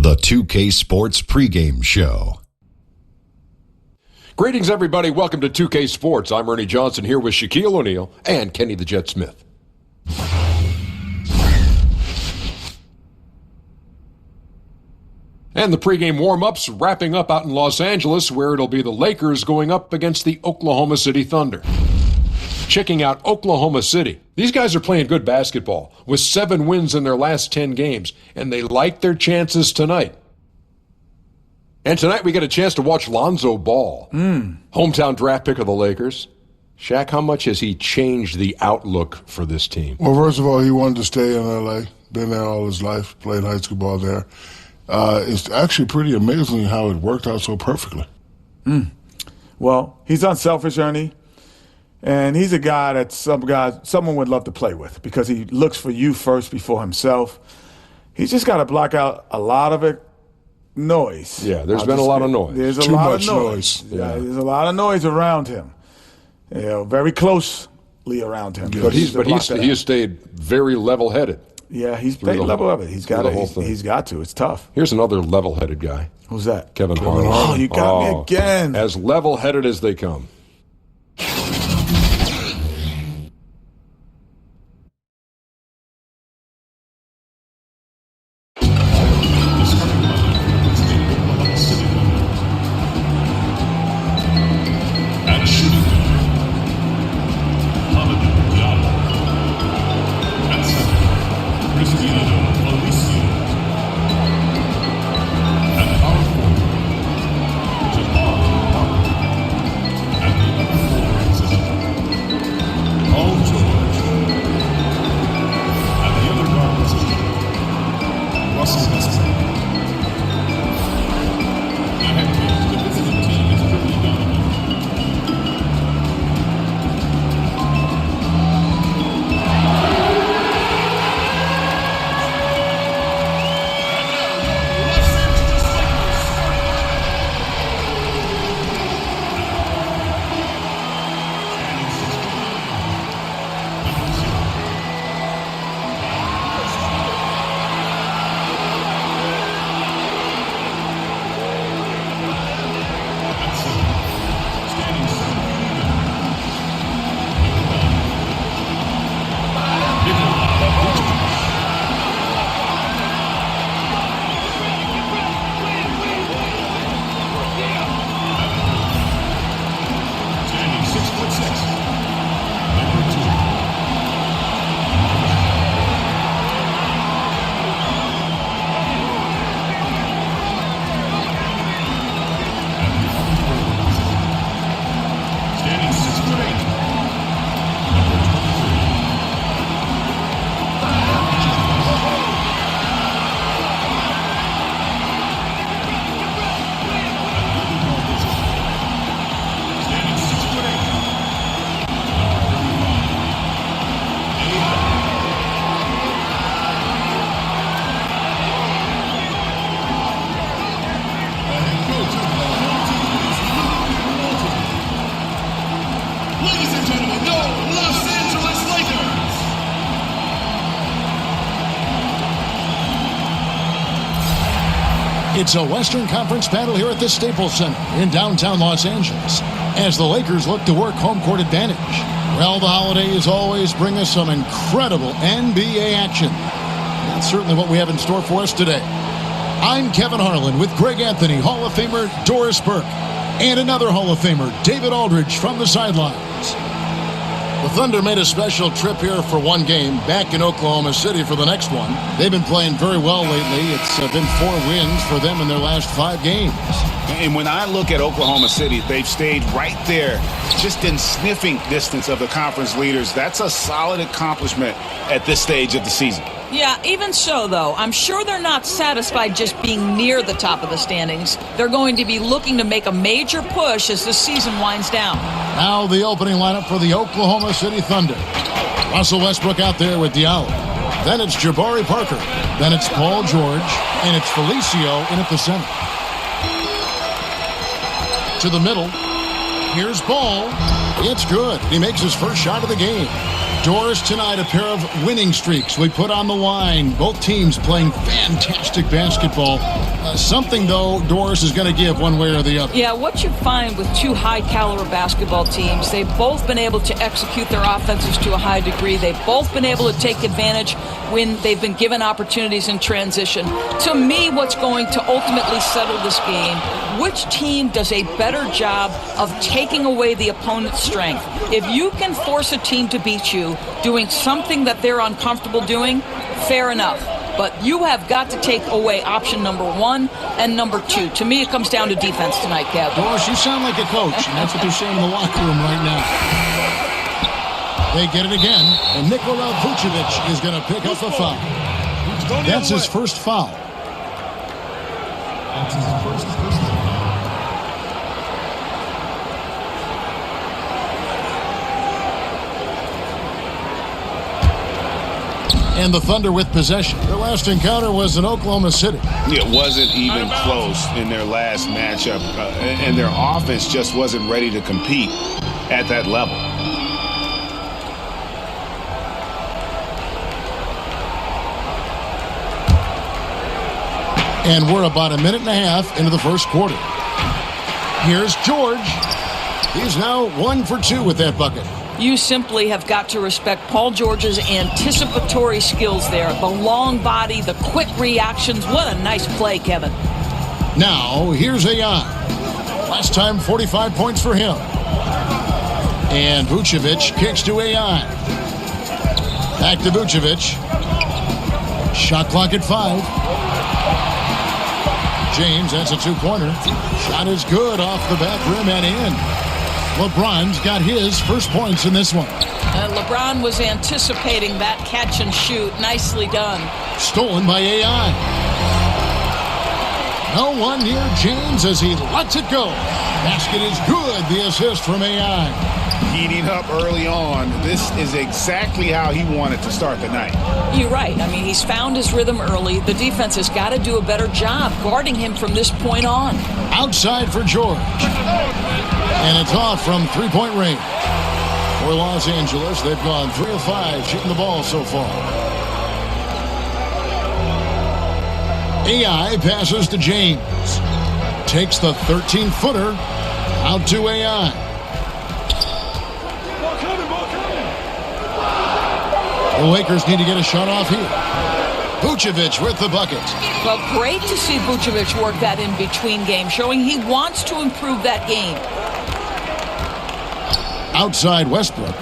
The 2K Sports pregame show. Greetings, everybody. Welcome to 2K Sports. I'm Ernie Johnson here with Shaquille O'Neal and Kenny the Jet Smith. And the pregame warm-ups wrapping up out in Los Angeles, where it'll be the Lakers going up against the Oklahoma City Thunder. Checking out Oklahoma City. These guys are playing good basketball with 7 wins in their last 10 games, and they like their chances tonight. And tonight we get a chance to watch Lonzo Ball, hometown draft pick of the Lakers. Shaq, how much has he changed the outlook for this team? Well, first of all, he wanted to stay in L.A., been there all his life, played high school ball there. It's actually pretty amazing how it worked out so perfectly. Well, he's unselfish, Ernie. And he's a guy that someone would love to play with because he looks for you first before himself. He's just got to block out a lot of noise. Yeah, there's been a lot of noise. There's Too much noise. Yeah, there's a lot of noise around him. You know, very closely around him. But he has stayed very level-headed. Yeah, he's stayed level-headed. He's got to. It's tough. Here's another level-headed guy. Who's that? Kevin Harlan. Oh, you got me again. As level-headed as they come. It's a Western Conference battle here at the Staples Center in downtown Los Angeles as the Lakers look to work home court advantage. Well, the holidays always bring us some incredible NBA action. That's certainly what we have in store for us today. I'm Kevin Harlan with Greg Anthony, Hall of Famer Doris Burke, and another Hall of Famer, David Aldridge, from the sidelines. The Thunder made a special trip here for one game, back in Oklahoma City for the next one. They've been playing very well lately. It's been 4 wins for them in their last 5 games. And when I look at Oklahoma City, they've stayed right there, just in sniffing distance of the conference leaders. That's a solid accomplishment at this stage of the season. Yeah, even so, though, I'm sure they're not satisfied just being near the top of the standings. They're going to be looking to make a major push as the season winds down. Now the opening lineup for the Oklahoma City Thunder. Russell Westbrook out there with Diallo. Then it's Jabari Parker. Then it's Paul George. And it's Felicio in at the center. To the middle. Here's Ball. It's good. He makes his first shot of the game. Doris, tonight a pair of winning streaks we put on the line. Both teams playing fantastic basketball. Something, though, Doris is going to give one way or the other. Yeah, what you find with two high-caliber basketball teams, they've both been able to execute their offenses to a high degree. They've both been able to take advantage when they've been given opportunities in transition. To me, what's going to ultimately settle this game, which team does a better job of taking away the opponent's strength? If you can force a team to beat you doing something that they're uncomfortable doing, fair enough. But you have got to take away option number 1 and number 2. To me, it comes down to defense tonight, Kev. Doris, you sound like a coach, and that's what they're saying in the locker room right now. They get it again, and Nikola Vucevic is going to pick up the foul. That's his first foul. And the Thunder with possession. Their last encounter was in Oklahoma City. It wasn't even close in their last matchup, and their offense just wasn't ready to compete at that level. And we're about a minute and a half into the first quarter. Here's George. He's now 1 for 2 with that bucket. You simply have got to respect Paul George's anticipatory skills there. The long body, the quick reactions. What a nice play, Kevin. Now, here's AI. Last time, 45 points for him. And Vucevic kicks to AI. Back to Vucevic. Shot clock at 5. James, that's a 2-pointer. Shot is good off the back rim and in. LeBron's got his first points in this one. LeBron was anticipating that catch and shoot. Nicely done. Stolen by AI. No one near James as he lets it go. Basket is good. The assist from AI. Heating up early on. This is exactly how he wanted to start the night. You're right. I mean, he's found his rhythm early. The defense has got to do a better job guarding him from this point on. Outside for George. And it's off from three-point range. For Los Angeles, they've gone 3 of 5 shooting the ball so far. AI passes to James. Takes the 13-footer out to AI. The Lakers need to get a shot off here. Vucevic with the bucket. Well, great to see Vucevic work that in between game, showing he wants to improve that game. Outside Westbrook.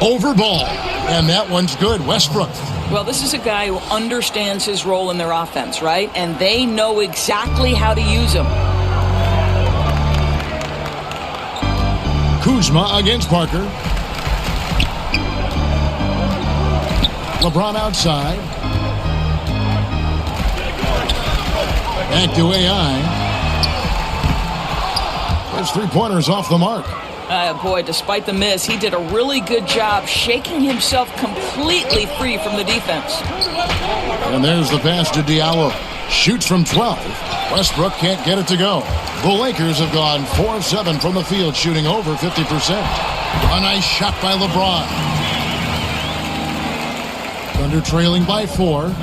Over ball. And that one's good. Westbrook. Well, this is a guy who understands his role in their offense, right? And they know exactly how to use him. Kuzma against Parker. LeBron outside. Back to AI. His three-pointers off the mark. Boy, despite the miss, he did a really good job shaking himself completely free from the defense. And there's the pass to Diallo. Shoots from 12. Westbrook can't get it to go. The Lakers have gone 4 of 7 from the field, shooting over 50%. A nice shot by LeBron. Thunder trailing by 4.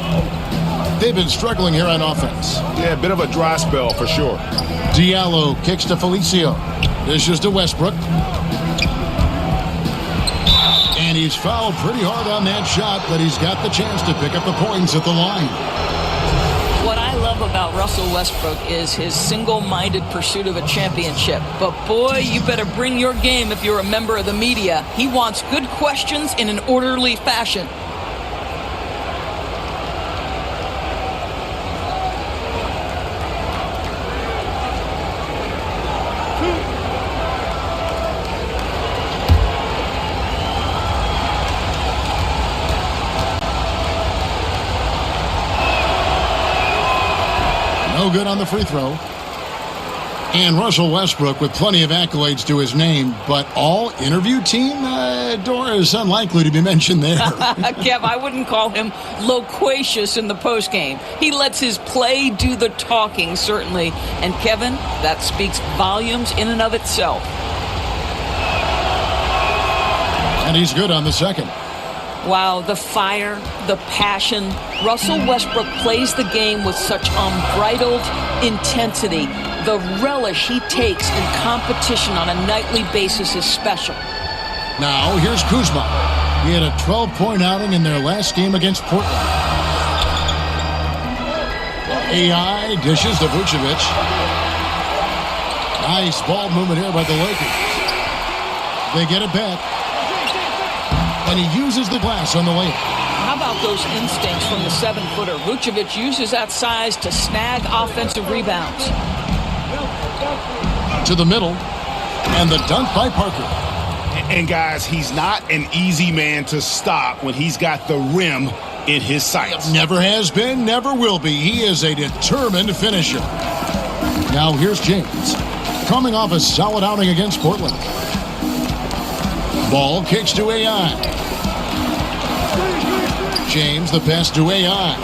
They've been struggling here on offense. Yeah, a bit of a dry spell for sure. Diallo kicks to Felicio. Dishes to Westbrook. And he's fouled pretty hard on that shot, but he's got the chance to pick up the points at the line. What I love about Russell Westbrook is his single-minded pursuit of a championship. But boy, you better bring your game if you're a member of the media. He wants good questions in an orderly fashion. No good on the free throw. And Russell Westbrook with plenty of accolades to his name, but all interview team, Dora, is unlikely to be mentioned there. Kev, I wouldn't call him loquacious in the postgame. He lets his play do the talking, certainly. And Kevin, that speaks volumes in and of itself. And he's good on the second. Wow, the fire, the passion. Russell Westbrook plays the game with such unbridled intensity. The relish he takes in competition on a nightly basis is special. Now, here's Kuzma. He had a 12-point outing in their last game against Portland. AI dishes to Vucevic. Nice ball movement here by the Lakers. They get it back. And he uses the glass on the layup. How about those instincts from the 7-footer? Vucevic uses that size to snag offensive rebounds. To the middle, and the dunk by Parker. And guys, he's not an easy man to stop when he's got the rim in his sights. Never has been, never will be. He is a determined finisher. Now here's James, coming off a solid outing against Portland. Ball kicks to AI. James, the pass to AI.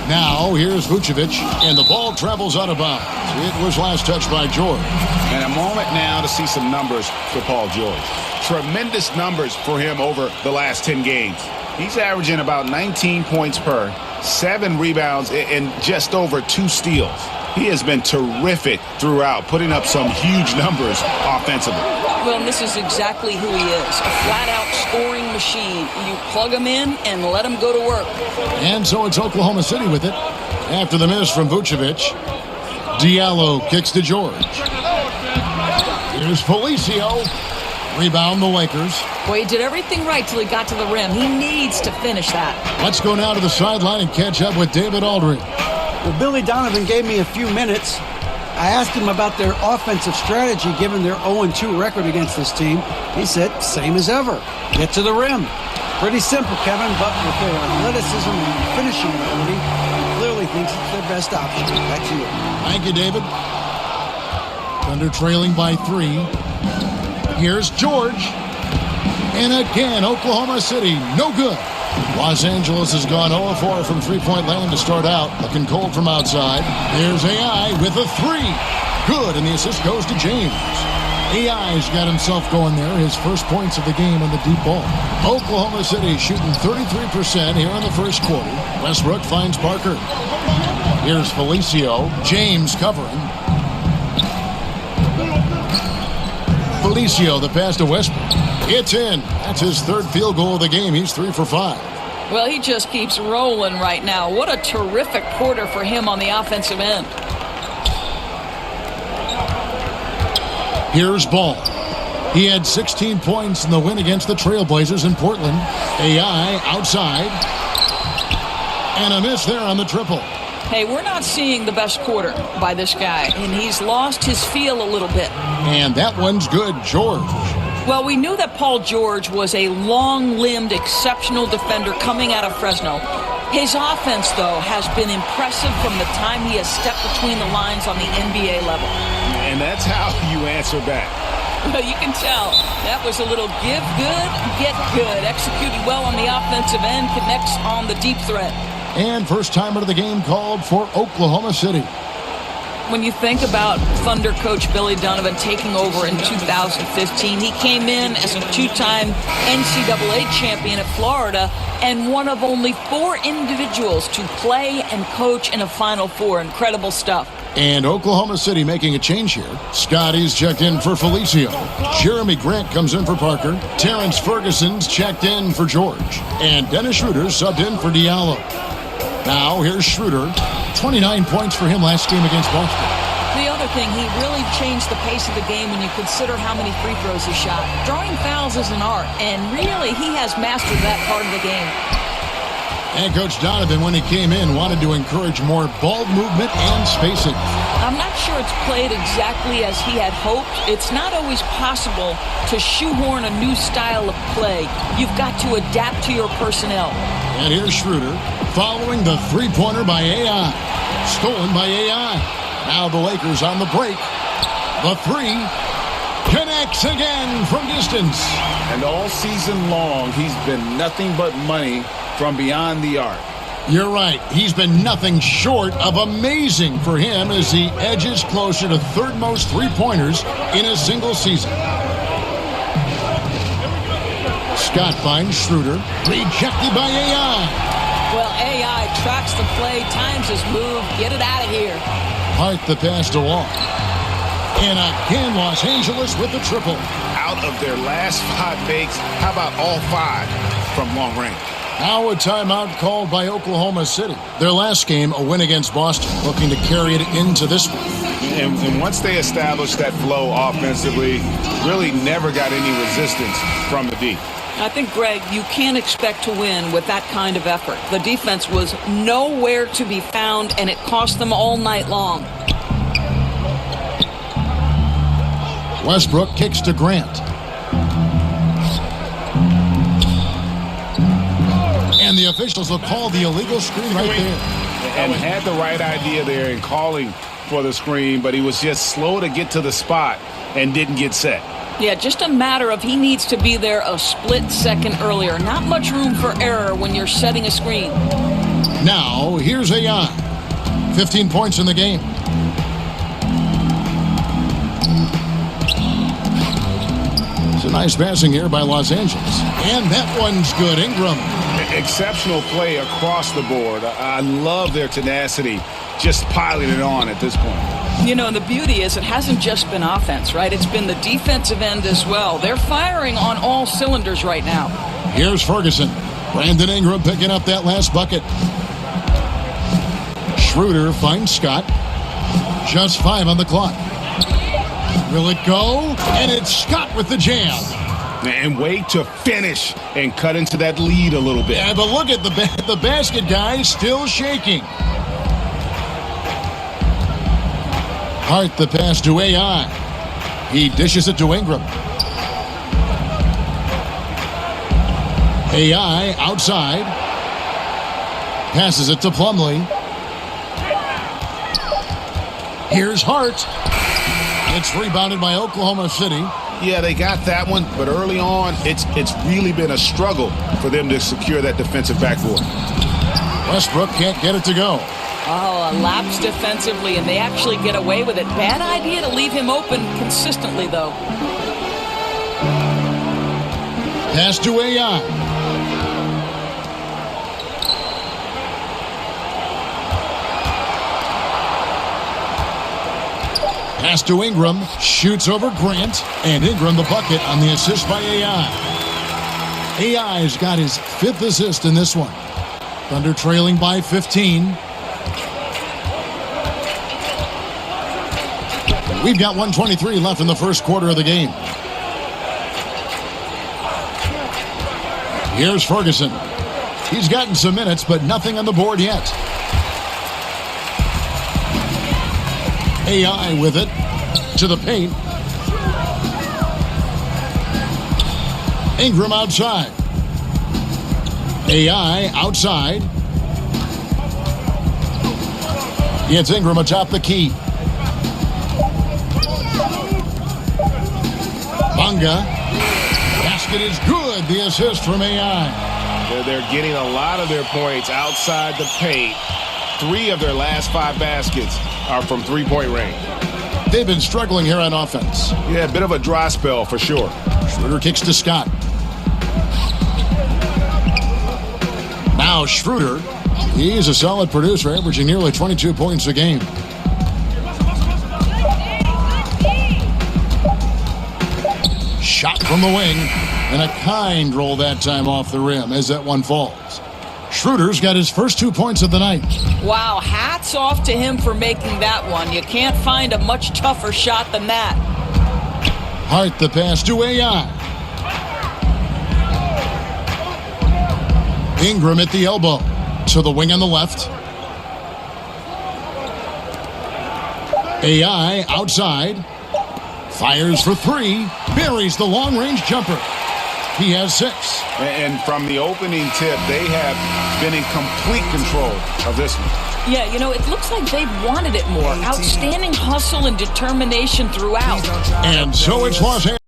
Now, here's Vucevic, and the ball travels out of bounds. It was last touched by George. And a moment now to see some numbers for Paul George. Tremendous numbers for him over the last 10 games. He's averaging about 19 points per, 7 rebounds, and just over 2 steals. He has been terrific throughout, putting up some huge numbers offensively. Well, this is exactly who he is, a flat-out scoring machine. You plug him in and let him go to work. And so it's Oklahoma City with it. After the miss from Vucevic, Diallo kicks to George. Here's Felicio. Rebound the Lakers. Well, he did everything right till he got to the rim. He needs to finish that. Let's go now to the sideline and catch up with David Aldridge. Well, Billy Donovan gave me a few minutes. I asked him about their offensive strategy given their 0-2 record against this team. He said, same as ever. Get to the rim. Pretty simple, Kevin, but with their athleticism and finishing ability, he clearly thinks it's their best option. Back to you. Thank you, David. Thunder trailing by 3. Here's George. And again, Oklahoma City, no good. Los Angeles has gone 0-4 from three-point land to start out. Looking cold from outside. There's AI with a 3. Good, and the assist goes to James. AI's got himself going there. His first points of the game on the deep ball. Oklahoma City shooting 33% here in the first quarter. Westbrook finds Parker. Here's Felicio. James covering. Felicio, the pass to Westbrook. It's in. That's his 3rd field goal of the game. He's 3 for 5. Well, he just keeps rolling right now. What a terrific quarter for him on the offensive end. Here's Ball. He had 16 points in the win against the Trailblazers in Portland. AI outside. And a miss there on the triple. Hey, we're not seeing the best quarter by this guy, and he's lost his feel a little bit. And that one's good, George. Well, we knew that Paul George was a long-limbed, exceptional defender coming out of Fresno. His offense, though, has been impressive from the time he has stepped between the lines on the NBA level. And that's how you answer back. Well, you can tell. That was a little give good, get good. Executed well on the offensive end, connects on the deep threat. And first timer of the game called for Oklahoma City. When you think about Thunder coach Billy Donovan taking over in 2015, he came in as a 2-time NCAA champion at Florida and one of only 4 individuals to play and coach in a Final Four. Incredible stuff. And Oklahoma City making a change here. Scotty's checked in for Felicio. Jeremy Grant comes in for Parker. Terrence Ferguson's checked in for George. And Dennis Schroeder subbed in for Diallo. Now here's Schroeder. 29 points for him last game against Boston. The other thing, he really changed the pace of the game when you consider how many free throws he shot. Drawing fouls is an art, and really he has mastered that part of the game. And Coach Donovan, when he came in, wanted to encourage more ball movement and spacing. I'm not sure it's played exactly as he had hoped. It's not always possible to shoehorn a new style of play. You've got to adapt to your personnel. And here's Schroeder following the three-pointer by AI. Stolen by AI. Now the Lakers on the break. The three connects again from distance. And all season long, he's been nothing but money from beyond the arc. You're right. He's been nothing short of amazing for him as he edges closer to third most three-pointers in a single season. Scott finds Schroeder. Rejected by AI. Well, AI tracks the play, times his move. Get it out of here. Hart the pass to Wall. And again, Los Angeles with the triple. Out of their last 5 makes, how about all 5 from long range? Now a timeout called by Oklahoma City. Their last game, a win against Boston, looking to carry it into this one. And once they established that flow offensively, really never got any resistance from the D. I think, Greg, you can't expect to win with that kind of effort. The defense was nowhere to be found, and it cost them all night long. Westbrook kicks to Grant. And the officials will call the illegal screen right there. And had the right idea there in calling for the screen, but he was just slow to get to the spot and didn't get set. Yeah, just a matter of he needs to be there a split second earlier. Not much room for error when you're setting a screen. Now, here's AI. 15 points in the game. It's a nice passing here by Los Angeles. And that one's good. Ingram. Exceptional play across the board. I love their tenacity, just piling it on at this point. You know, and the beauty is it hasn't just been offense, right? It's been the defensive end as well. They're firing on all cylinders right now. Here's Ferguson. Brandon Ingram picking up that last bucket. Schroeder finds Scott. Just 5 on the clock. Will it go? And it's Scott with the jam. And wait to finish and cut into that lead a little bit. Yeah, but look at the basket guy still shaking. Hart the pass to AI. He dishes it to Ingram. AI outside. Passes it to Plumlee. Here's Hart. It's rebounded by Oklahoma City. Yeah, they got that one, but early on, it's really been a struggle for them to secure that defensive backboard. Westbrook can't get it to go. Oh, a lapse defensively, and they actually get away with it. Bad idea to leave him open consistently, though. Pass to AI. Pass to Ingram, shoots over Grant, and Ingram the bucket on the assist by AI. AI's got his 5th assist in this one. Thunder trailing by 15. We've got 1:23 left in the first quarter of the game. Here's Ferguson. He's gotten some minutes, but nothing on the board yet. AI with it to the paint. Ingram outside. AI outside. It's Ingram atop the key. Bunga. Basket is good. The assist from AI. They're getting a lot of their points outside the paint. 3 of their last 5 baskets are from three-point range. They've been struggling here on offense. Yeah, a bit of a dry spell for sure. Schroeder kicks to Scott. Now Schroeder. He's a solid producer, averaging nearly 22 points a game. Shot from the wing, and a kind roll that time off the rim as that one falls. Schroeder's got his first 2 points of the night. Wow, hats off to him for making that one. You can't find a much tougher shot than that. Hart the pass to AI. Ingram at the elbow. To the wing on the left. AI outside. Fires for 3. Buries the long-range jumper. He has 6. And from the opening tip, they have been in complete control of this one. Yeah, you know, it looks like they've wanted it more. Outstanding hustle and determination throughout. And so it's Los Angeles.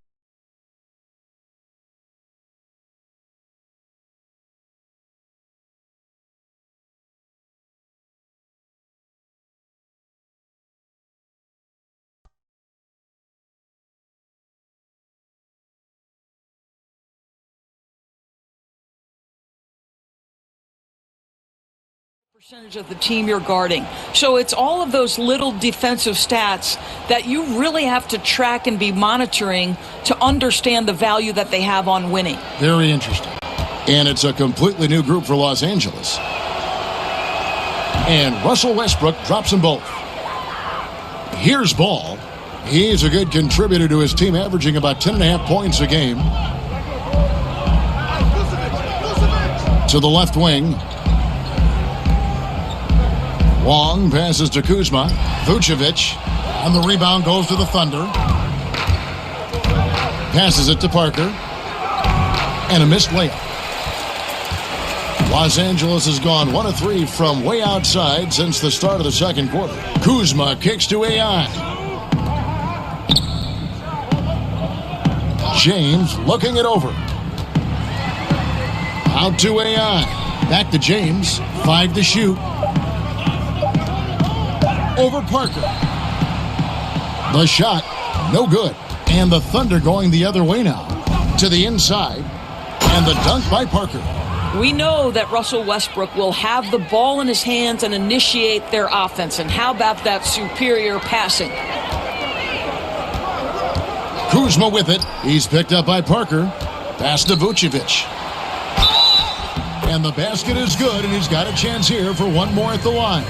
Percentage of the team you're guarding. So it's all of those little defensive stats that you really have to track and be monitoring to understand the value that they have on winning. Very interesting. And it's a completely new group for Los Angeles. And Russell Westbrook drops them both. Here's Ball. He's a good contributor to his team, averaging about 10.5 points a game. To the left wing. Wong passes to Kuzma. Vucevic on the rebound goes to the Thunder. Passes it to Parker. And a missed layup. Los Angeles has gone 1 of 3 from way outside since the start of the second quarter. Kuzma kicks to AI. James looking it over. Out to AI. Back to James. 5 to shoot. Over Parker. The shot, no good. And the Thunder going the other way now. To the inside. And the dunk by Parker. We know that Russell Westbrook will have the ball in his hands and initiate their offense. And how about that superior passing? Kuzma with it. He's picked up by Parker. Pass to Vucevic. And the basket is good, and he's got a chance here for one more at the line.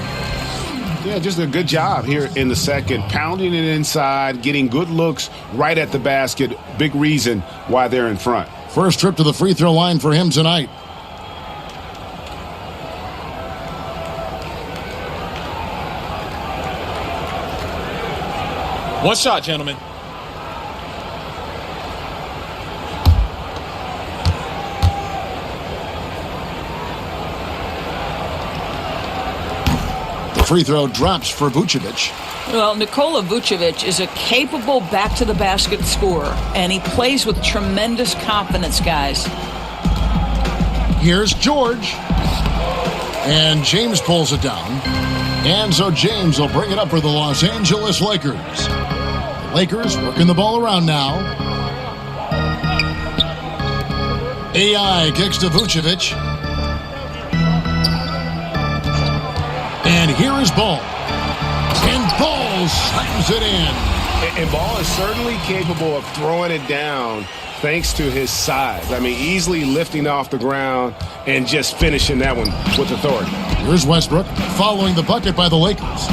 Yeah, just a good job here in the second. Pounding it inside, getting good looks right at the basket. Big reason why they're in front. First trip to the free throw line for him tonight. One shot, gentlemen. Free throw drops for Vucevic. Well, Nikola Vucevic is a capable back-to-the-basket scorer, and he plays with tremendous confidence, guys. Here's George. And James pulls it down. And so James will bring it up for the Los Angeles Lakers. The Lakers working the ball around now. AI kicks to Vucevic. And here is Ball. And Ball slams it in. And Ball is certainly capable of throwing it down thanks to his size. I mean, easily lifting off the ground and just finishing that one with authority. Here's Westbrook following the bucket by the Lakers.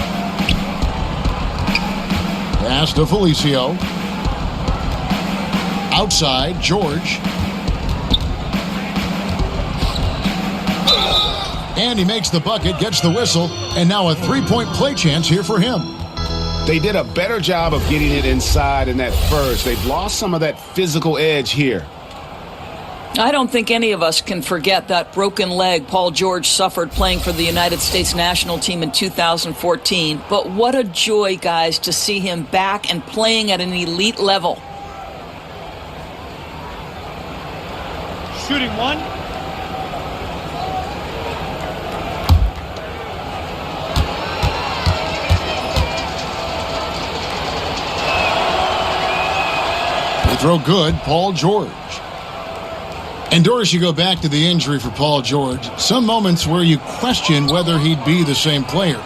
Pass to Felicio. Outside, George. And he makes the bucket, gets the whistle, and now a three-point play chance here for him. They did a better job of getting it inside in that first. They've lost some of that physical edge here. I don't think any of us can forget that broken leg Paul George suffered playing for the United States national team in 2014. But what a joy, guys, to see him back and playing at an elite level. Shooting one. Throw good, Paul George. And Doris, you go back to the injury for Paul George. Some moments where you question whether he'd be the same player.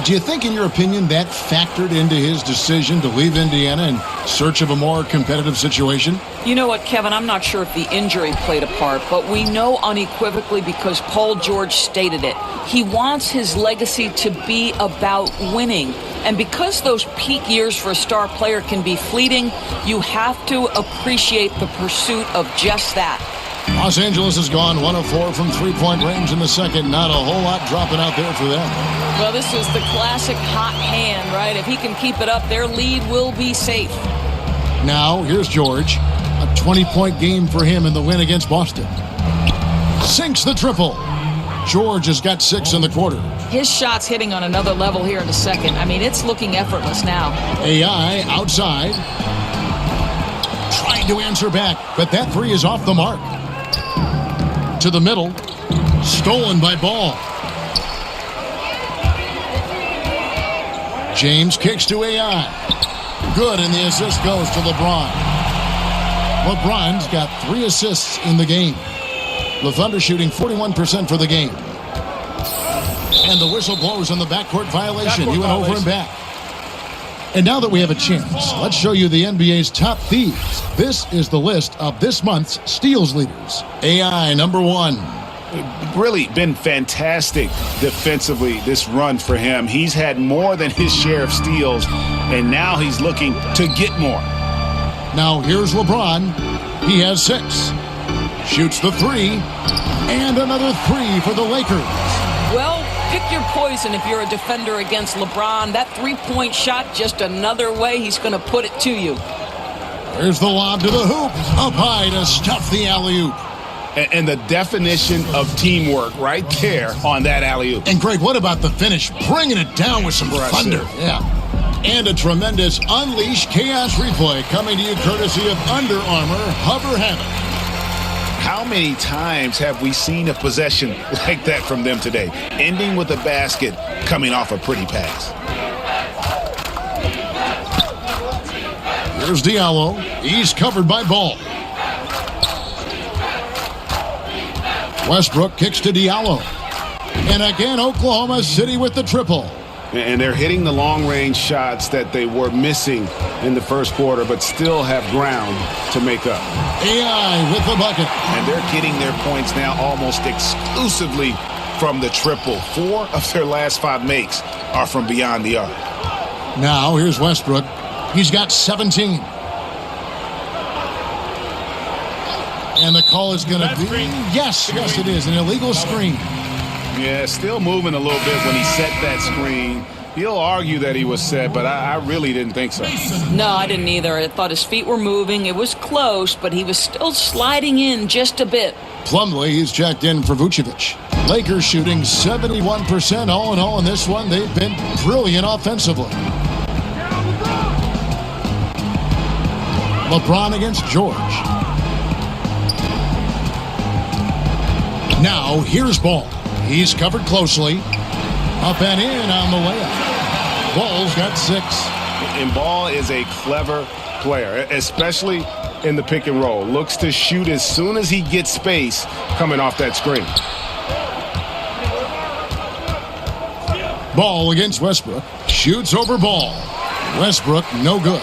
Do you think, in your opinion, that factored into his decision to leave Indiana in search of a more competitive situation? You know what, Kevin? I'm not sure if the injury played a part, but we know unequivocally because Paul George stated it. He wants his legacy to be about winning. And because those peak years for a star player can be fleeting, you have to appreciate the pursuit of just that. Los Angeles has gone 1 of 4 from three-point range in the second. Not a whole lot dropping out there for them. Well, this is the classic hot hand, right? If he can keep it up, their lead will be safe. Now, here's George. A 20-point game for him in the win against Boston. Sinks the triple. George has got 6 in the quarter. His shot's hitting on another level here in the second. I mean, it's looking effortless now. AI outside. Trying to answer back, but that three is off the mark. To the middle. Stolen by Ball. James kicks to AI. Good, and the assist goes to LeBron. LeBron's got 3 assists in the game. The Thunder shooting 41% for the game. And the whistle blows on the backcourt violation. You went over and back. And now that we have a chance, let's show you the NBA's top thieves. This is the list of this month's steals leaders. AI, number 1. Really been fantastic defensively this run for him. He's had more than his share of steals, and now he's looking to get more. Now here's LeBron. He has 6. Shoots the 3, and another 3 for the Lakers. Well, pick your poison if you're a defender against LeBron. That three-point shot, just another way he's going to put it to you. There's the lob to the hoop. Up high to stuff the alley-oop. And the definition of teamwork right there on that alley-oop. And Greg, what about the finish? Bringing it down with some thunder. Yeah. And a tremendous Unleash Chaos replay coming to you courtesy of Under Armour Hover Hammock. How many times have we seen a possession like that from them today? Ending with a basket, coming off a pretty pass. Here's Diallo. He's covered by Ball. Westbrook kicks to Diallo. And again, Oklahoma City with the triple. And they're hitting the long-range shots that they were missing in the first quarter, but still have ground to make up. AI with the bucket. And they're getting their points now almost exclusively from the triple. 4 of their last 5 makes are from beyond the arc. Now here's Westbrook. He's got 17. And the call is going to be... Yes, it is. An illegal screen. Yeah, still moving a little bit when he set that screen. He'll argue that he was set, but I really didn't think so. No, I didn't either. I thought his feet were moving. It was close, but he was still sliding in just a bit. Plumlee is checked in for Vucevic. Lakers shooting 71% all in all in this one. They've been brilliant offensively. LeBron against George. Now here's Ball. He's covered closely. Up and in on the layup. Ball's got 6. And Ball is a clever player, especially in the pick and roll. Looks to shoot as soon as he gets space coming off that screen. Ball against Westbrook. Shoots over Ball. Westbrook, no good.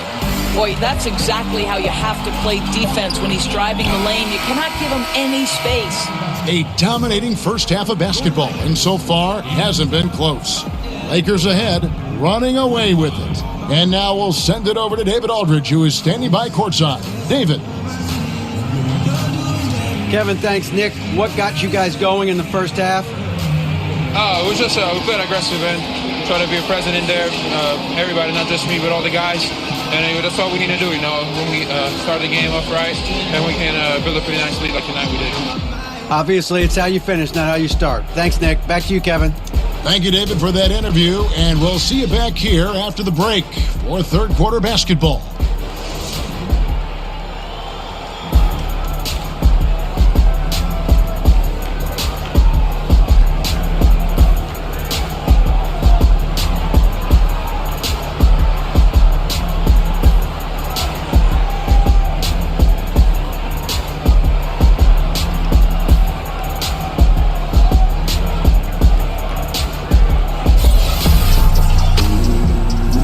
Boy, that's exactly how you have to play defense when he's driving the lane. You cannot give him any space. A dominating first half of basketball, and so far hasn't been close. Lakers ahead, running away with it. And now we'll send it over to David Aldridge, who is standing by courtside. David. Kevin, thanks, Nick. What got you guys going in the first half? It was just we played aggressive and try to be present in there. Everybody, not just me, but all the guys. And that's all we need to do, when we start the game up right, and we can build a pretty nice lead like tonight we did. Obviously, it's how you finish, not how you start. Thanks, Nick. Back to you, Kevin. Thank you, David, for that interview, and we'll see you back here after the break for third quarter basketball.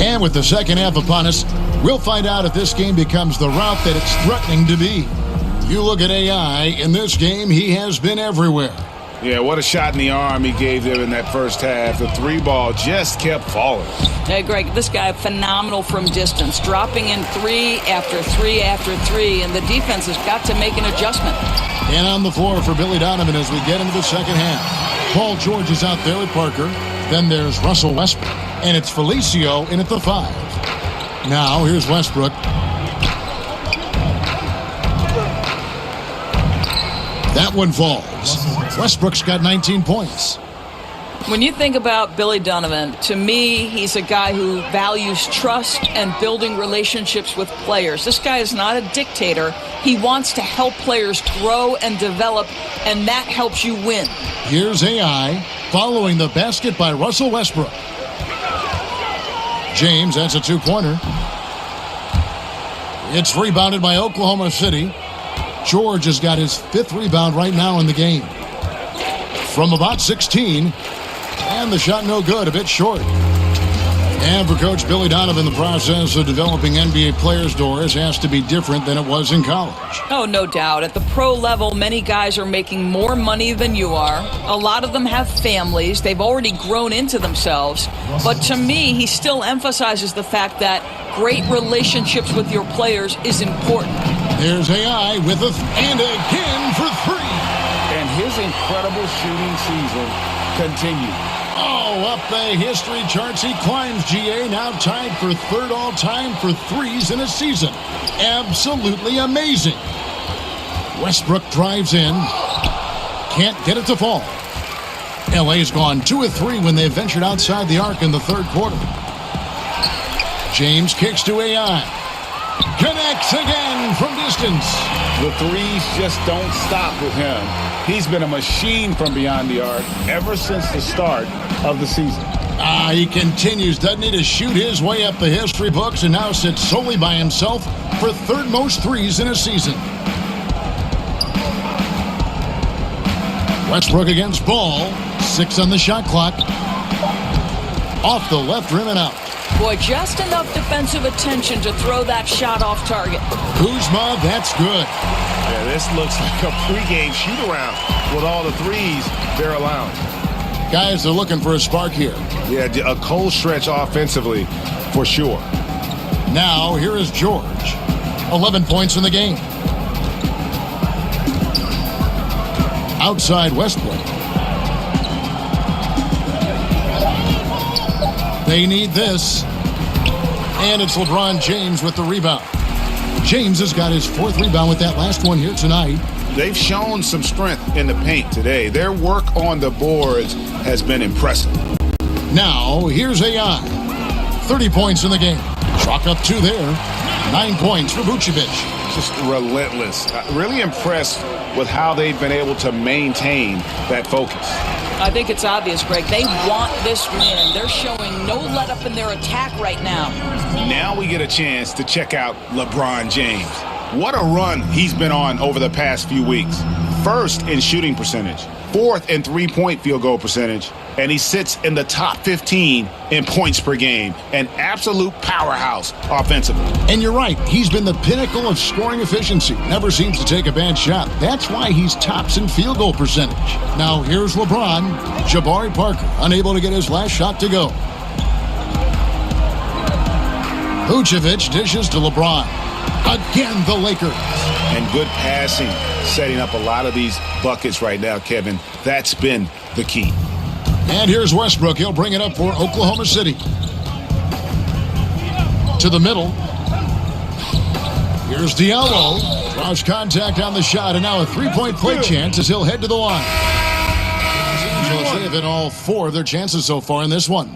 And with the second half upon us, we'll find out if this game becomes the route that it's threatening to be. You look at AI, in this game, he has been everywhere. Yeah, what a shot in the arm he gave them in that first half. The 3-ball just kept falling. Hey, Greg, this guy phenomenal from distance, dropping in 3 after 3 after 3, and the defense has got to make an adjustment. And on the floor for Billy Donovan as we get into the second half. Paul George is out there with Parker. Then there's Russell Westbrook. And it's Felicio in at the 5. Now here's Westbrook. That one falls. Westbrook's got 19 points. When you think about Billy Donovan, to me, he's a guy who values trust and building relationships with players. This guy is not a dictator. He wants to help players grow and develop, and that helps you win. Here's AI following the basket by Russell Westbrook. James, that's a two-pointer. It's rebounded by Oklahoma City. George has got his 5th rebound right now in the game. From about 16, and the shot no good, a bit short. And for Coach Billy Donovan, the process of developing NBA players, Doris, has to be different than it was in college. Oh, no doubt. At the pro level, many guys are making more money than you are. A lot of them have families. They've already grown into themselves. But to me, he still emphasizes the fact that great relationships with your players is important. There's AI with and again for 3. And his incredible shooting season continues. Oh, up the history charts he climbs, GA, now tied for 3rd all-time for threes in a season. Absolutely amazing. Westbrook drives in. Can't get it to fall. LA's gone 2 of 3 when they ventured outside the arc in the 3rd quarter. James kicks to AI. Connects again from distance. The threes just don't stop with him. He's been a machine from beyond the arc ever since the start of the season. He continues, doesn't he, to shoot his way up the history books and now sits solely by himself for 3rd most threes in a season. Westbrook against Ball. 6 on the shot clock. Off the left rim and out. Boy, just enough defensive attention to throw that shot off target. Kuzma, that's good. Yeah, this looks like a pregame shoot-around with all the threes they're allowing. Guys are looking for a spark here. Yeah, a cold stretch offensively, for sure. Now, here is George. 11 points in the game. Outside Westbrook. They need this. And it's LeBron James with the rebound. James has got his 4th rebound with that last one here tonight. They've shown some strength in the paint today. Their work on the boards has been impressive. Now, here's AI. 30 points in the game. Chalk up 2 there. 9 points for Vucevic. Just relentless. Really impressed with how they've been able to maintain that focus. I think it's obvious, Greg. They want this win. They're showing no let-up in their attack right now. Now we get a chance to check out LeBron James. What a run he's been on over the past few weeks. 1st in shooting percentage, 4th in three-point field goal percentage, and he sits in the top 15 in points per game. An absolute powerhouse offensively. And you're right, he's been the pinnacle of scoring efficiency. Never seems to take a bad shot. That's why he's tops in field goal percentage. Now here's LeBron. Jabari Parker unable to get his last shot to go. Vucevic dishes to LeBron. Again, the Lakers. And good passing, setting up a lot of these buckets right now, Kevin. That's been the key. And here's Westbrook. He'll bring it up for Oklahoma City. To the middle. Here's Diallo. Draws contact on the shot, and now a 3-point play chance as he'll head to the line. They have hit all 4 of their chances so far in this one.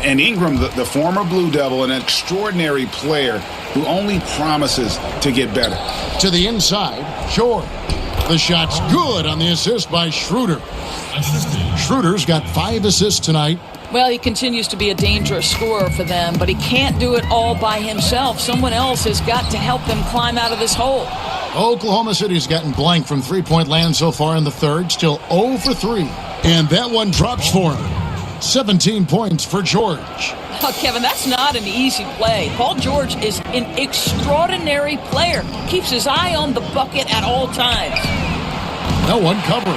And Ingram, the former Blue Devil, an extraordinary player who only promises to get better. To the inside, George. The shot's good on the assist by Schroeder. Schroeder's got 5 assists tonight. Well, he continues to be a dangerous scorer for them, but he can't do it all by himself. Someone else has got to help them climb out of this hole. Oklahoma City's gotten blank from 3-point land so far in the 3rd. Still 0 for 3. And that one drops for him. 17 points for George. Oh, Kevin, that's not an easy play. Paul George is an extraordinary player. Keeps his eye on the bucket at all times. No one covering.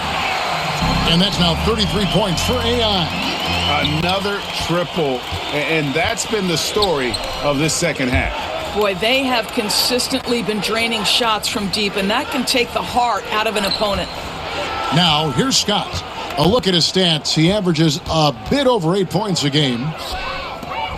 And that's now 33 points for AI. Another triple. And that's been the story of this second half. Boy, they have consistently been draining shots from deep, and that can take the heart out of an opponent. Now, here's Scott. A look at his stats. He averages a bit over 8 points a game.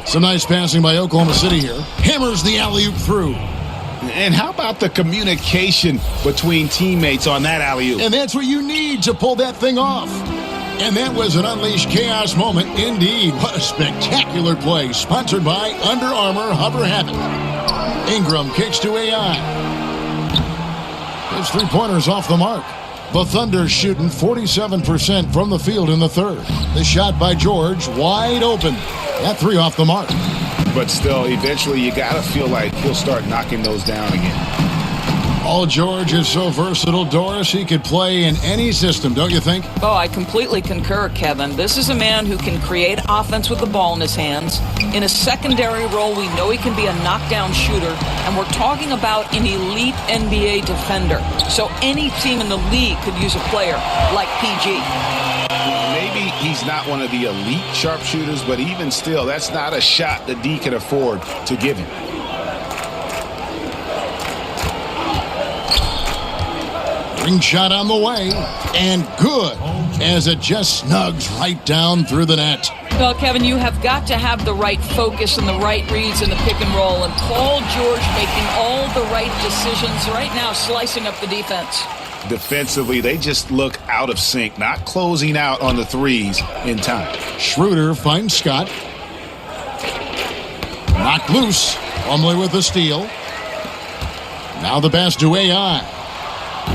Some nice passing by Oklahoma City here. Hammers the alley-oop through. And how about the communication between teammates on that alley-oop? And that's what you need to pull that thing off. And that was an unleashed chaos moment indeed. What a spectacular play. Sponsored by Under Armour Hover Habit. Ingram kicks to AI. His three-pointers off the mark. The Thunder shooting 47% from the field in the third. The shot by George, wide open. That three off the mark. But still, eventually you got to feel like he'll start knocking those down again. Paul George is so versatile, Doris. He could play in any system, don't you think? Oh, I completely concur, Kevin. This is a man who can create offense with the ball in his hands. In a secondary role, we know he can be a knockdown shooter, and we're talking about an elite NBA defender. So any team in the league could use a player like PG. Maybe he's not one of the elite sharpshooters, but even still, that's not a shot that D can afford to give him. Ring shot on the way, and good, as it just snugs right down through the net. Well, Kevin, you have got to have the right focus and the right reads in the pick and roll, and Paul George making all the right decisions right now, slicing up the defense. Defensively, they just look out of sync, not closing out on the threes in time. Schroeder finds Scott. Knocked loose. Plumlee with the steal. Now the pass to AI.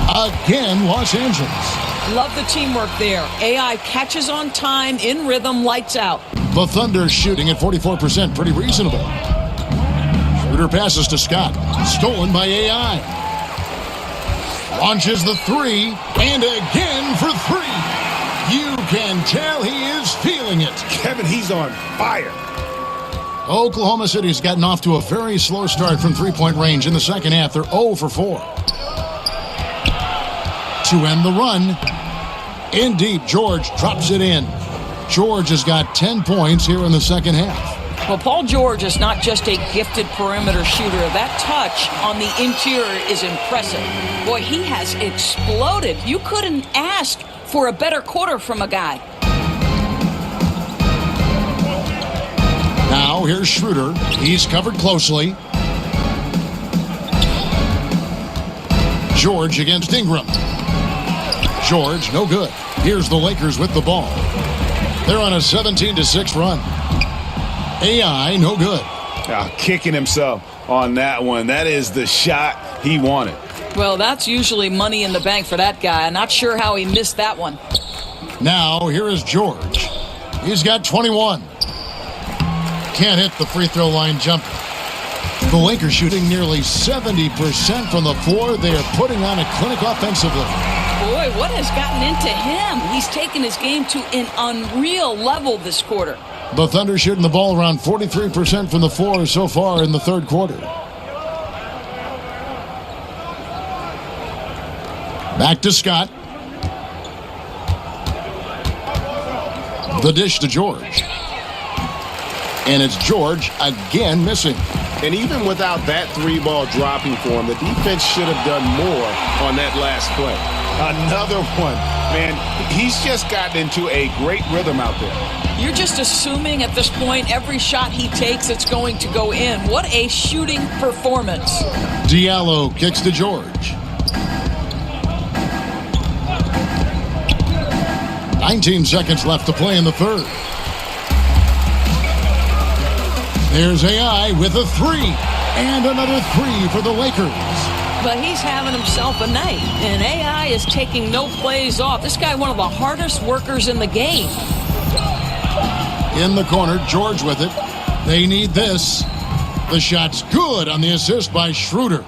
Again, Los Angeles. Love the teamwork there. AI catches on time, in rhythm, lights out. The Thunder shooting at 44%, pretty reasonable. Schroeder passes to Scott. Stolen by AI. Launches the three, and again for three. You can tell he is feeling it. Kevin, he's on fire. Oklahoma City's gotten off to a very slow start from three-point range in the second half. They're 0 for 4. To end the run, in deep, George drops it in. George has got 10 points here in the second half. Well, Paul George is not just a gifted perimeter shooter. That touch on the interior is impressive. Boy, he has exploded. You couldn't ask for a better quarter from a guy. Now, here's Schroeder. He's covered closely. George against Ingram. George, no good. Here's the Lakers with the ball. They're on a 17-6 run. AI, no good. Kicking himself on that one. That is the shot he wanted. Well, that's usually money in the bank for that guy. I'm not sure how he missed that one. Now, here is George. He's got 21. Can't hit the free throw line jumper. The Lakers shooting nearly 70% from the floor. They are putting on a clinic offensively. Boy, what has gotten into him? He's taken his game to an unreal level this quarter. The Thunder shooting the ball around 43% from the floor so far in the third quarter. Back to Scott. The dish to George. And it's George again missing. And even without that three ball dropping for him, the defense should have done more on that last play. Another one. Man, he's just gotten into a great rhythm out there. You're just assuming at this point every shot he takes, it's going to go in. What a shooting performance. Diallo kicks to George. 19 seconds left to play in the third. There's AI with a three. And another three for the Lakers. But he's having himself a night. And AI is taking no plays off. This guy, one of the hardest workers in the game. In the corner, George with it. They need this. The shot's good on the assist by Schroeder.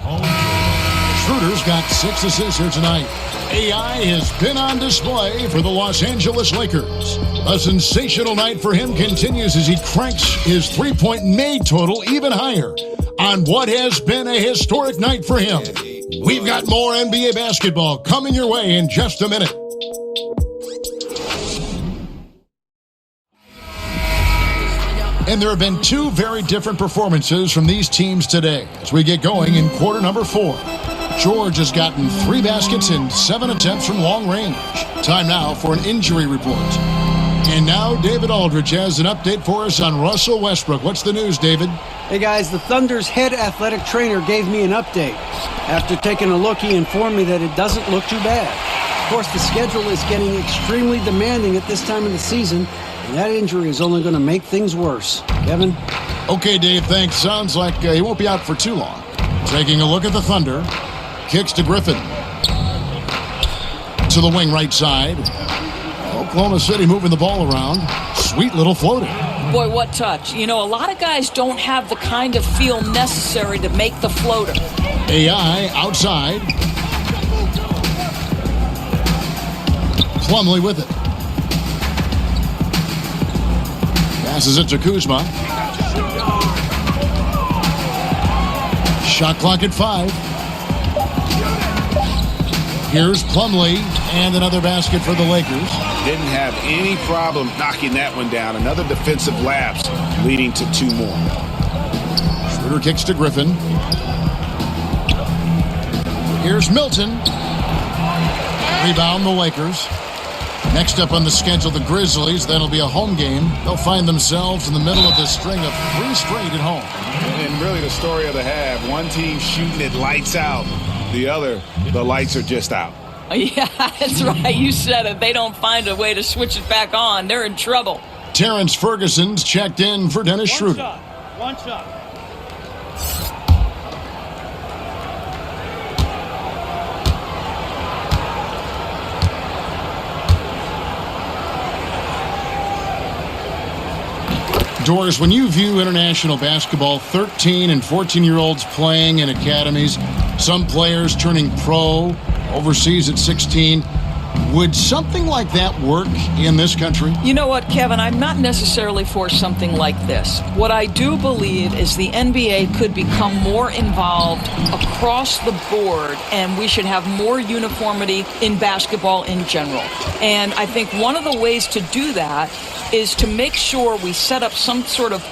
Schroeder's got 6 assists here tonight. AI has been on display for the Los Angeles Lakers. A sensational night for him continues as he cranks his three-point made total even higher on what has been a historic night for him. We've got more NBA basketball coming your way in just a minute. And there have been two very different performances from these teams today as we get going in quarter number 4. George has gotten 3 baskets in 7 attempts from long range. Time now for an injury report. And now David Aldridge has an update for us on Russell Westbrook. What's the news, David? Hey guys, the Thunder's head athletic trainer gave me an update. After taking a look, he informed me that it doesn't look too bad. Of course, the schedule is getting extremely demanding at this time of the season, and that injury is only going to make things worse. Kevin? Okay, Dave, thanks. Sounds like he won't be out for too long. Taking a look at the Thunder. Kicks to Griffin. To the wing right side. Oklahoma City moving the ball around. Sweet little floater. Boy, what touch. You know, a lot of guys don't have the kind of feel necessary to make the floater. AI outside. Plumlee with it. Passes it to Kuzma. Shot clock at 5. Here's Plumlee and another basket for the Lakers. Didn't have any problem knocking that one down. Another defensive lapse leading to 2 more. Schroeder kicks to Griffin. Here's Milton. Rebound the Lakers. Next up on the schedule, the Grizzlies. That'll be a home game. They'll find themselves in the middle of this string of 3 straight at home. And really the story of the half. One team shooting it lights out. The other, the lights are just out. Yeah, that's right. You said it. They don't find a way to switch it back on. They're in trouble. Terrence Ferguson's checked in for Dennis Schroeder. One shot. Doris, when you view international basketball, 13 and 14-year-olds playing in academies, some players turning pro overseas at 16, would something like that work in this country? You know what, Kevin? I'm not necessarily for something like this. What I do believe is the NBA could become more involved across the board, and we should have more uniformity in basketball in general. And I think one of the ways to do that is to make sure we set up some sort of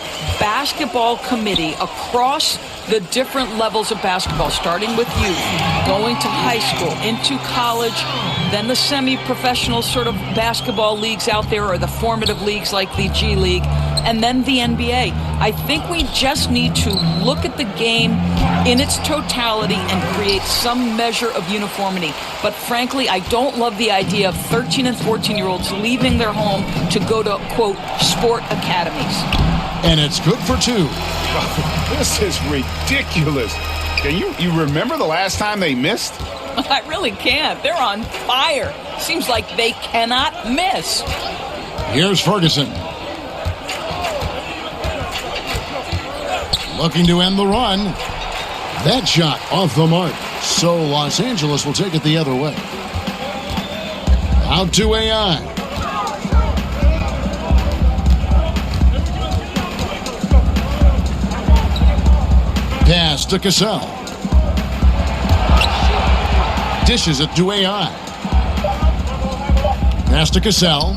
basketball committee across the different levels of basketball, starting with youth, going to high school, into college, then the semi-professional sort of basketball leagues out there, or the formative leagues like the G League, and then the NBA. I think we just need to look at the game in its totality and create some measure of uniformity. But frankly, I don't love the idea of 13 and 14-year-olds leaving their home to go to, quote, sport academies. And it's good for 2. This is ridiculous. Can you remember the last time they missed? I really can't. They're on fire. Seems like they cannot miss. Here's Ferguson. Looking to end the run. That shot off the mark. So Los Angeles will take it the other way. Out to AI. Pass to Cassell. Dishes it to AI. Pass to Cassell.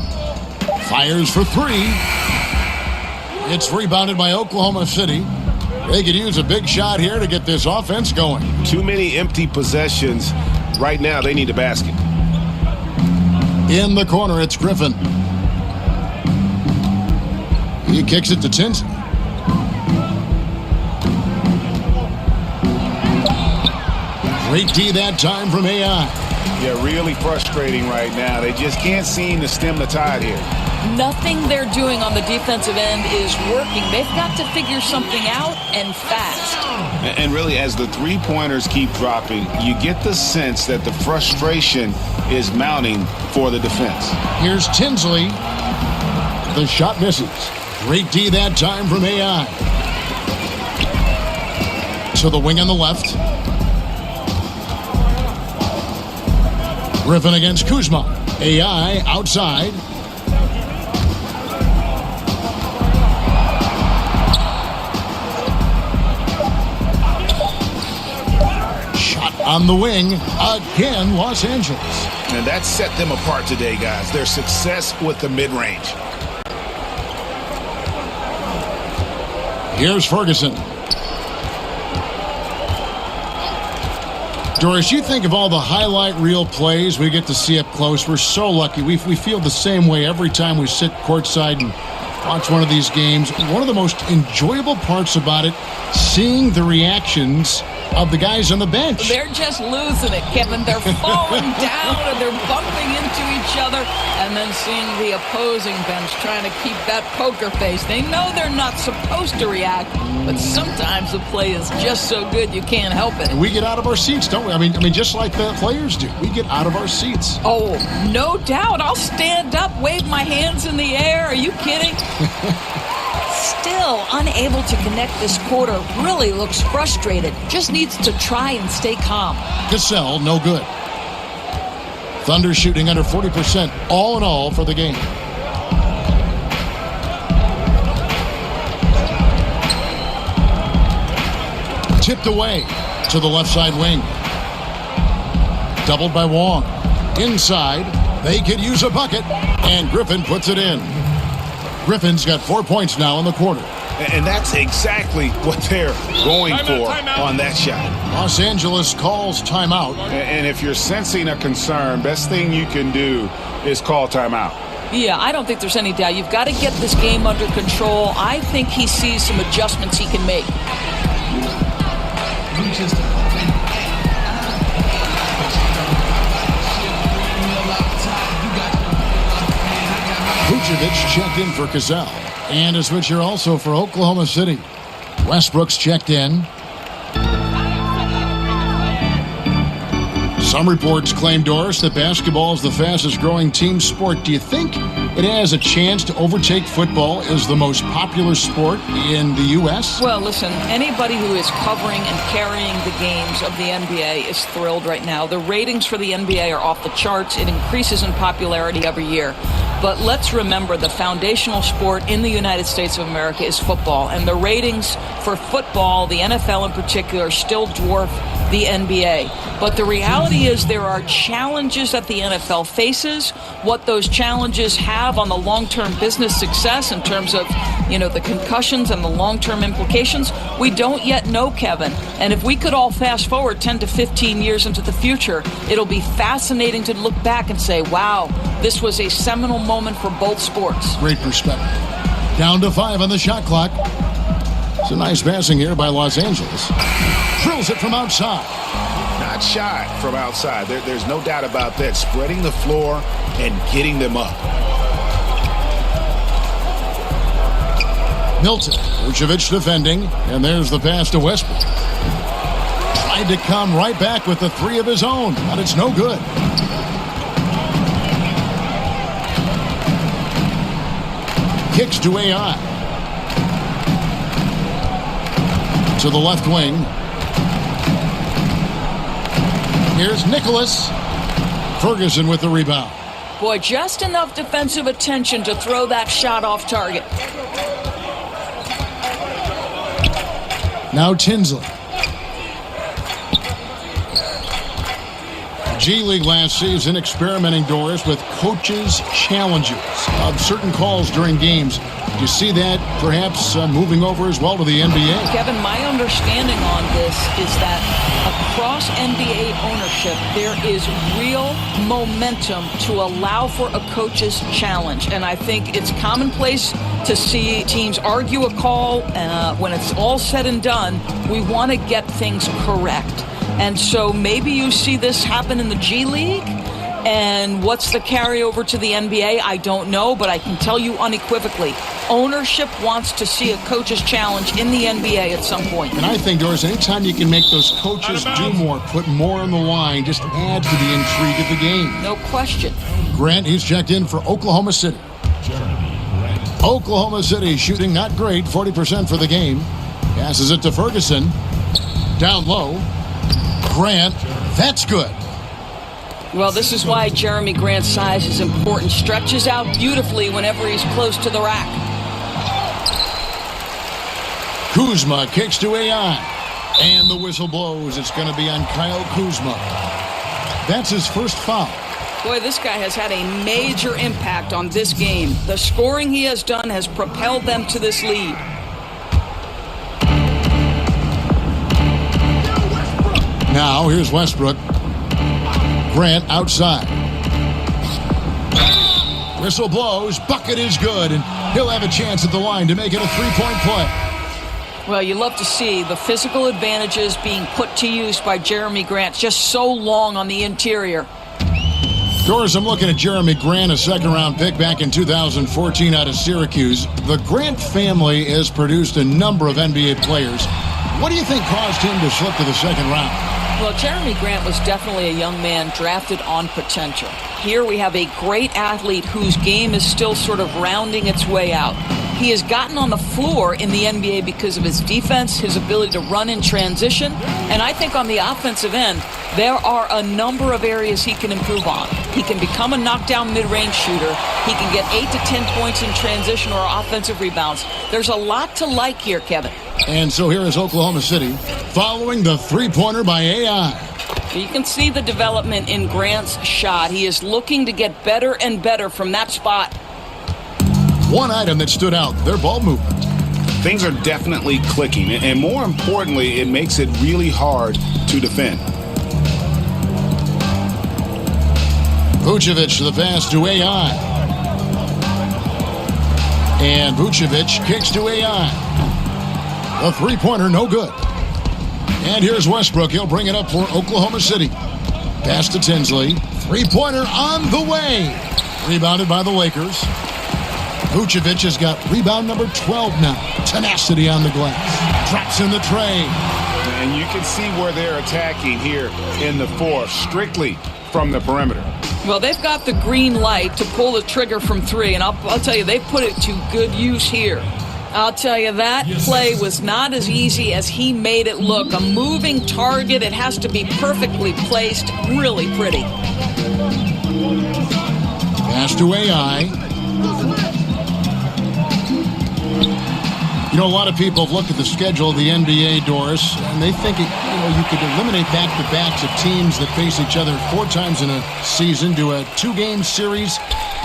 Fires for 3. It's rebounded by Oklahoma City. They could use a big shot here to get this offense going. Too many empty possessions. Right now, they need a basket. In the corner, it's Griffin. He kicks it to Tinsley. Great D that time from AI. Yeah, really frustrating right now. They just can't seem to stem the tide here. Nothing they're doing on the defensive end is working. They've got to figure something out, and fast. And really, as the three-pointers keep dropping, you get the sense that the frustration is mounting for the defense. Here's Tinsley. The shot misses. Great D that time from AI. To the wing on the left. Griffin against Kuzma. AI outside. Shot on the wing. Again, Los Angeles. And that set them apart today, guys. Their success with the mid-range. Here's Ferguson. Doris, you think of all the highlight reel plays we get to see up close. We're so lucky. We feel the same way every time we sit courtside and watch one of these games. One of the most enjoyable parts about it, seeing the reactions of the guys on the bench. They're just losing it, Kevin. They're falling down and they're bumping into each other, and then seeing the opposing bench trying to keep that poker face. They know they're not supposed to react, but sometimes the play is just so good you can't help it. And we get out of our seats, don't we? I mean, just like the players do. We get out of our seats. Oh, no doubt. I'll stand up, wave my hands in the air. Are you kidding? Still unable to connect this quarter. Really looks frustrated. Just needs to try and stay calm. Cassell, no good. Thunder shooting under 40% all in all for the game. Tipped away to the left side wing. Doubled by Wong. Inside, they could use a bucket, and Griffin puts it in. Griffin's got 4 points now in the quarter. And that's exactly what they're going for on that shot. Los Angeles calls timeout. And if you're sensing a concern, best thing you can do is call timeout. Yeah, I don't think there's any doubt. You've got to get this game under control. I think he sees some adjustments he can make. Vucevic checked in for Cassell. And a switcher also for Oklahoma City. Westbrook's checked in. Some reports claim, Doris, that basketball is the fastest growing team sport. Do you think it has a chance to overtake football as the most popular sport in the U.S.? Well, listen, anybody who is covering and carrying the games of the NBA is thrilled right now. The ratings for the NBA are off the charts. It increases in popularity every year. But let's remember the foundational sport in the United States of America is football. And the ratings for football, the NFL in particular, still dwarf the NBA. But the reality is there are challenges that the NFL faces. What those challenges have on the long-term business success in terms of, the concussions and the long-term implications, we don't yet know, Kevin. And if we could all fast forward 10 to 15 years into the future, it'll be fascinating to look back and say, wow, this was a seminal moment for both sports. Great perspective. Down to 5 on the shot clock. It's a nice passing here by Los Angeles. Drills it from outside. Not shy from outside. There's no doubt about that. Spreading the floor and getting them up. Milton, Vucevic defending, and there's the pass to Westbrook. Tried to come right back with the 3 of his own, but it's no good. Kicks to AI. To the left wing. Here's Nicholas. Ferguson with the rebound. Boy, just enough defensive attention to throw that shot off target. Now Tinsley. G-League last season experimenting, Doris, with coaches' challenges of certain calls during games. Do you see that perhaps moving over as well to the NBA? Kevin, my understanding on this is that across NBA ownership, there is real momentum to allow for a coach's challenge. And I think it's commonplace to see teams argue a call. When it's all said and done, we want to get things correct. And so maybe you see this happen in the G League. And what's the carryover to the NBA? I don't know, but I can tell you unequivocally, ownership wants to see a coach's challenge in the NBA at some point. And I think, Doris, anytime you can make those coaches do more, put more on the line, just adds to the intrigue of the game. No question. Grant, he's checked in for Oklahoma City. Oklahoma City shooting not great, 40% for the game. Passes it to Ferguson. Down low. Grant, that's good. Well, this is why Jeremy Grant's size is important. Stretches out beautifully whenever he's close to the rack. Kuzma kicks to AI. And the whistle blows. It's going to be on Kyle Kuzma. That's his first foul. Boy, this guy has had a major impact on this game. The scoring he has done has propelled them to this lead. Now, here's Westbrook. Grant outside. Whistle blows. Bucket is good, and he'll have a chance at the line to make it a three-point play. Well, you love to see the physical advantages being put to use by Jeremy Grant, just so long on the interior. Doris, I'm looking at Jeremy Grant, a second-round pick back in 2014 out of Syracuse. The Grant family has produced a number of NBA players. What do you think caused him to slip to the second round? Well, Jeremy Grant was definitely a young man drafted on potential. Here we have a great athlete whose game is still sort of rounding its way out. He has gotten on the floor in the NBA because of his defense, his ability to run in transition, and I think on the offensive end, there are a number of areas he can improve on. He can become a knockdown mid-range shooter. He can get 8 to 10 points in transition or offensive rebounds. There's a lot to like here, Kevin. And so here is Oklahoma City following the three-pointer by AI. You can see the development in Grant's shot. He is looking to get better and better from that spot. One item that stood out, their ball movement. Things are definitely clicking, and more importantly, it makes it really hard to defend. Vucevic to the pass to AI. And Vucevic kicks to AI. The three-pointer, no good. And here's Westbrook. He'll bring it up for Oklahoma City. Pass to Tinsley. Three-pointer on the way. Rebounded by the Lakers. Vucevic has got rebound number 12 now. Tenacity on the glass. Drops in the tray. And you can see where they're attacking here in the fourth, strictly from the perimeter. Well, they've got the green light to pull the trigger from three, and I'll tell you, they put it to good use here. I'll tell you, that play was not as easy as he made it look. A moving target, it has to be perfectly placed, really pretty. Pass to AI. You know, a lot of people have looked at the schedule of the NBA, Doris, and they think you could eliminate back-to-backs of teams that face each other 4 times in a season, do a 2-game series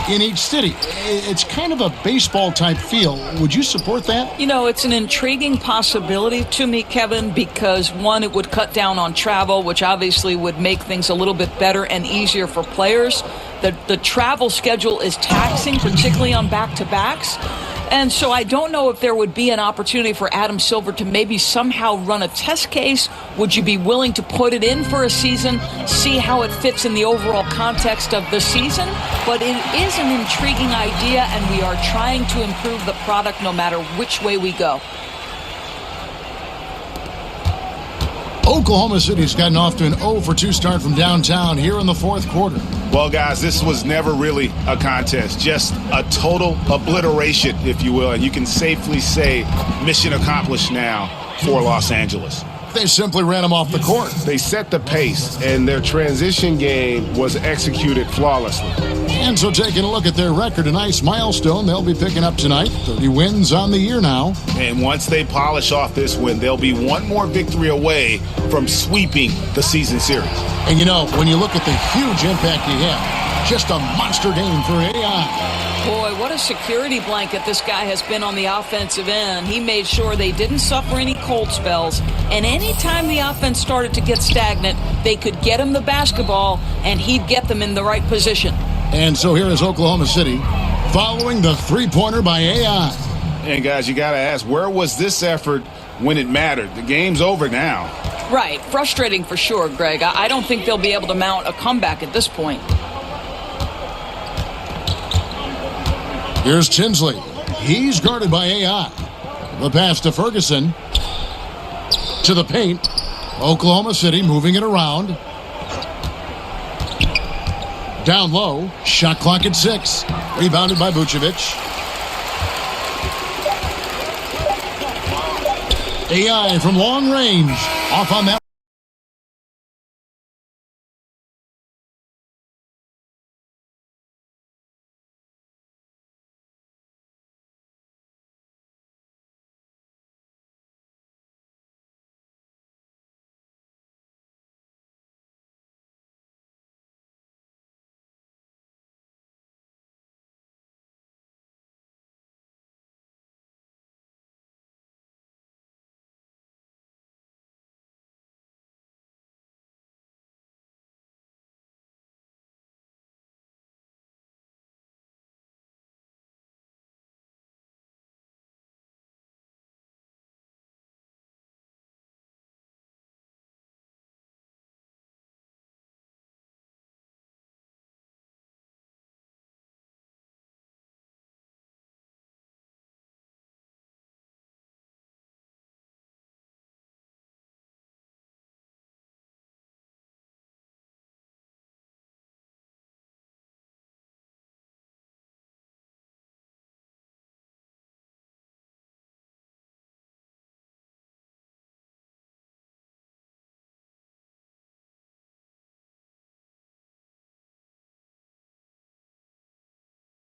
in each city. It's kind of a baseball-type feel. Would you support that? You know, it's an intriguing possibility to me, Kevin, because, one, it would cut down on travel, which obviously would make things a little bit better and easier for players. The travel schedule is taxing, particularly on back-to-backs. And so I don't know if there would be an opportunity for Adam Silver to maybe somehow run a test case. Would you be willing to put it in for a season, see how it fits in the overall context of the season? But it is an intriguing idea, and we are trying to improve the product no matter which way we go. Oklahoma City's gotten off to an 0-for-2 start from downtown here in the fourth quarter. Well, guys, this was never really a contest, just a total obliteration, if you will. And you can safely say mission accomplished now for Los Angeles. They simply ran them off the court. They set the pace, and their transition game was executed flawlessly. And so taking a look at their record, a nice milestone they'll be picking up tonight. 30 wins on the year now. And once they polish off this win, they'll be one more victory away from sweeping the season series. And you know, when you look at the huge impact he had, just a monster game for AI. Boy, what a security blanket this guy has been on the offensive end. He made sure they didn't suffer any cold spells. And anytime the offense started to get stagnant, they could get him the basketball, and he'd get them in the right position. And so here is Oklahoma City following the three-pointer by AI. And guys, you got to ask, where was this effort when it mattered? The game's over now. Right. Frustrating for sure, Greg. I don't think they'll be able to mount a comeback at this point. Here's Tinsley. He's guarded by AI. The pass to Ferguson. To the paint. Oklahoma City moving it around. Down low. Shot clock at 6. Rebounded by Vucevic. AI from long range. Off on that